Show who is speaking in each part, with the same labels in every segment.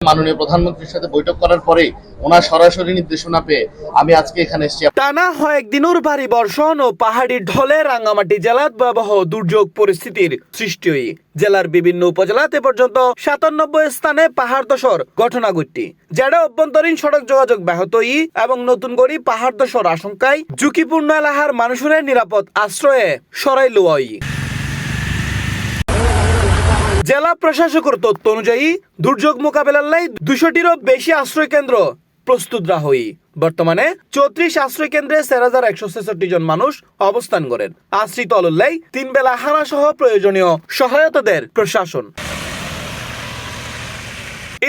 Speaker 1: মাননীয় প্রধানমন্ত্রীর সাথে বৈঠক করার পরে ওনার সরাসরি নির্দেশনা পেয়ে আমি আজকে এখানে এসেছি।
Speaker 2: টানা কয়েকদিনের ভারী বর্ষণ ও পাহাড়ি ঢলে রাঙ্গামাটি জেলাত ভয়াবহ দুর্যোগ পরিস্থিতির সৃষ্টি হয়ে জেলার বিভিন্ন উপজেলাতে এ পর্যন্ত 97 স্থানে পাহাড় ধসের ঘটনা ঘটে, যেটা অভ্যন্তরীণ সড়ক যোগাযোগ ব্যাহত এবং নতুন করে পাহাড় ধসের আশঙ্কায় ঝুঁকিপূর্ণ এলাকার মানুষের নিরাপদ আশ্রয়ে সরাই লওয়া। জেলা প্রশাসকের তথ্য অনুযায়ী দুর্যোগ মোকাবেলার লাই 200টিরও বেশি আশ্রয় কেন্দ্র প্রস্তুত রাখা হই। বর্তমানে 34 আশ্রয় কেন্দ্রে 4166 জন মানুষ অবস্থান করেন। আশ্রিত অলল্লাই 3 বেলা হানা সহ প্রয়োজনীয় সহায়তা দেয় প্রশাসন।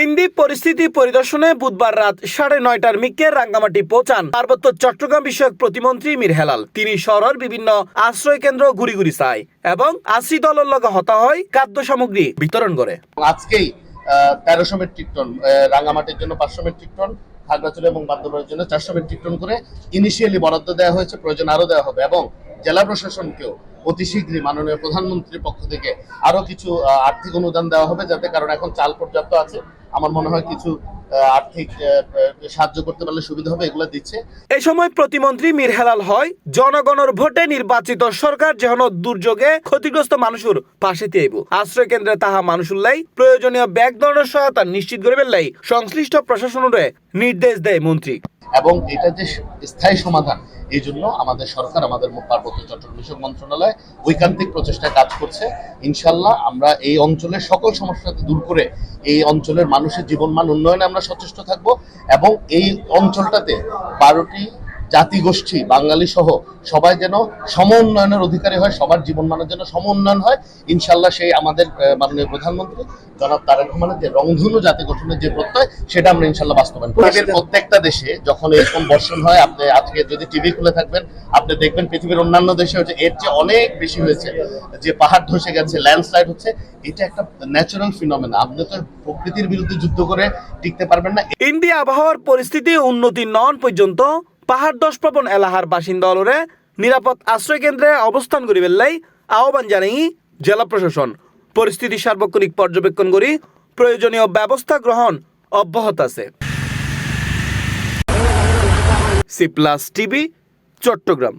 Speaker 2: ইন্দি পরিস্থিতি পরিদর্শনে বুধবার রাত 9:30টার মিকে রাঙ্গামাটি পৌঁছান পার্বত্য চট্টগ্রাম বিষয়ক প্রতিমন্ত্রী মীর হেলাল। তিনি শহরের বিভিন্ন আশ্রয় কেন্দ্র ঘুরি ঘুরি চায় এবং আশ্রিত দলের লগে হতা হয় খাদ্য সামগ্রী বিতরণ করে।
Speaker 1: আজকেই 1300 মেট্রিক টন, রাঙ্গামাটির জন্য 500 মেট্রিক টন, খাগড়াছড়ি এবং বান্দরবানের জন্য 400 মেট্রিক টন করে ইনিশিয়ালি বরাদ্দ দেওয়া হয়েছে। প্রয়োজন আরো দেওয়া হবে এবং জেলা প্রশাসনকেও অতি শীঘ্রই মাননীয় প্রধানমন্ত্রীর পক্ষ থেকে আরো কিছু আর্থিক অনুদান দেওয়া হবে, যাতে কারণ এখন চাল পর্যাপ্ত আছে। আমার মনে হয় কিছু আর্থিক সাহায্য করতে পারলে সুবিধা হবে, এগুলো দিচ্ছে।
Speaker 2: এই সময় প্রতিমন্ত্রী মীর হেলাল হয় জনগণের ভোটে নির্বাচিত সরকার যেন দুর্যোগে ক্ষতিগ্রস্ত মানুষের পাশে থাকব। আশ্রয় কেন্দ্রে তাহা মানুষুল্লাই প্রয়োজনীয় ব্যাগ ধরনের সহায়তা নিশ্চিত করবে লাই সংশ্লিষ্ট প্রশাসনের নির্দেশ দেয় মন্ত্রী।
Speaker 1: এবং এটা যে স্থায়ী সমাধান, এই জন্য আমাদের সরকার, আমাদের পার্বত্য চট্টগ্রাম বিষয়ক মন্ত্রণালয় ঐকান্তিক প্রচেষ্টায় কাজ করছে। ইনশাল্লাহ আমরা এই অঞ্চলের সকল সমস্যা দূর করে এই অঞ্চলের মানুষের জীবনমান উন্নয়নে আমরা সচেষ্ট থাকব এবং এই অঞ্চলটাতে 12টি জাতিগোষ্ঠী বাঙালি সহ সবাই যেন সম উন্নয়নের অধিকারী হয়, সবার জীবনমানের জন্য সম উন্নয়ন হয়। ইনশাল্লাহ সেই আমাদের মাননীয় প্রধানমন্ত্রী জনাব তারেক রহমানের যে রংধনু জাতি গঠনের যে প্রত্যয়, সেটা আমরা ইনশাল্লাহ বাস্তবায়ন করব। পৃথিবীর প্রত্যেকটা দেশে যখন এরকম বর্ষণ হয়, আপনি আজকে যদি টিভি খুলে থাকবেন আপনি দেখবেন পৃথিবীর অন্যান্য দেশে হচ্ছে এর চেয়ে অনেক বেশি হয়েছে, যে পাহাড় ধসে গেছে, ল্যান্ডস্লাইড হচ্ছে। এটা একটা ন্যাচারাল ফিনোমেনা, আপনি তো প্রকৃতির বিরুদ্ধে যুদ্ধ করে টিকতে পারবেন না।
Speaker 2: ইন্ডিয়া আবহাওয়ার পরিস্থিতি উন্নতি নন পর্যন্ত পাহাড় ধসপ্রবণ এলাকার বাসিন্দা হলরে নিরাপদ আশ্রয় কেন্দ্রে অবস্থান করিবেন লাই আহ্বান জানাই জেলা প্রশাসন। পরিস্থিতি সার্বক্ষণিক পর্যবেক্ষণ করি প্রয়োজনীয় ব্যবস্থা গ্রহণ অব্যাহত আছে। C plus TV, Chittagong.